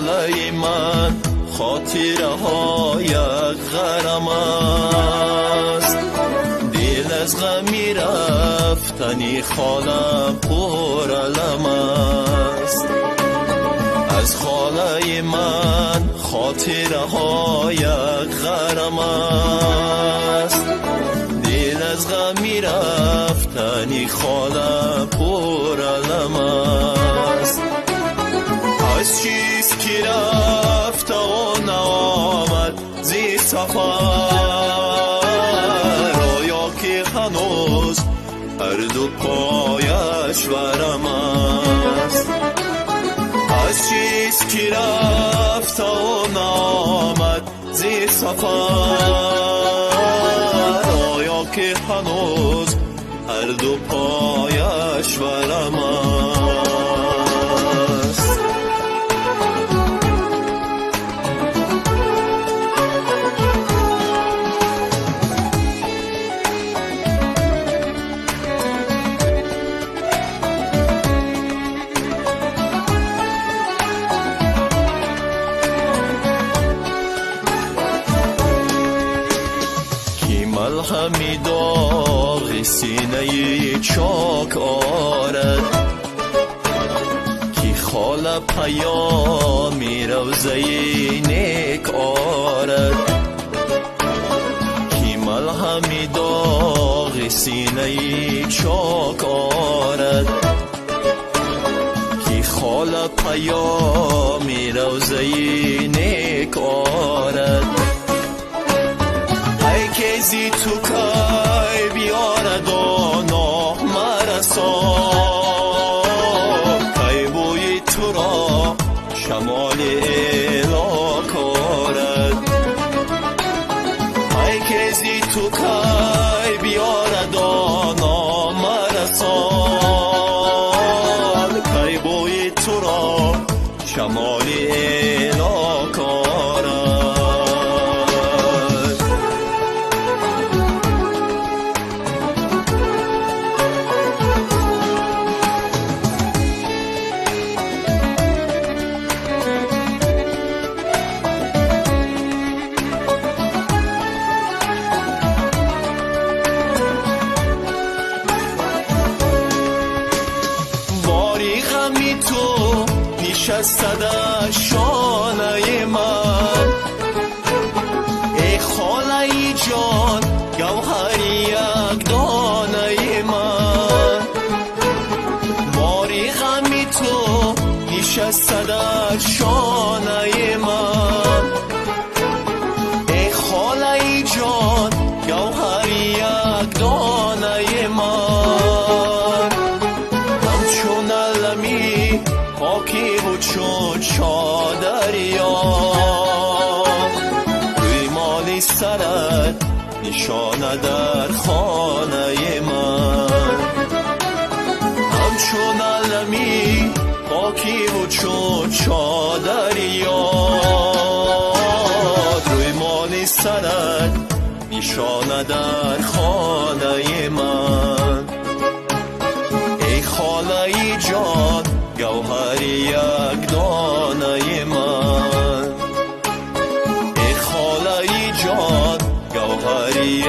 خاله من خاطره های غرم است. دل از غمی رفتنی خاله پر علم است. از خاله من خاطره های غرم است. دل از غمی رفتنی خاله پر علم است. از چیز که رفت و نآمد زی سفر، آیا که هنوز هر دو پایش ورم است. از چیز که رفت و نآمد زی سفر، آیا که هنوز هر دو پایش ورم است. ملهمی داغ سینه چاک آرد، کی خاله پیامی روزه نیک آرد. کی ملهمی داغ سینه چاک آرد، کی خاله پیامی روزه نیک آرد. زی تو کای بیارد و نه مرسا، کای بوی تو را شمال الا کارد. ای که زی تو کای بیارد و نه مرسا، کای بوی تو را شمال الا کارد. تو نشسته در شانه من، ای خاله جان گوهری یک دانه من. باری غمی تو نشسته در شانه من، ای خاله جان گوهری یک دانه من. همچون علمی پاکی بود چون چادریا، روی مالی سرت نشانه در خانه من. همچون علمی پاکی بود چون چادریا، روی مالی سرت نشانه در خانه من. ای خاله جان گوهری یک دانه من، ای خاله جان گوهری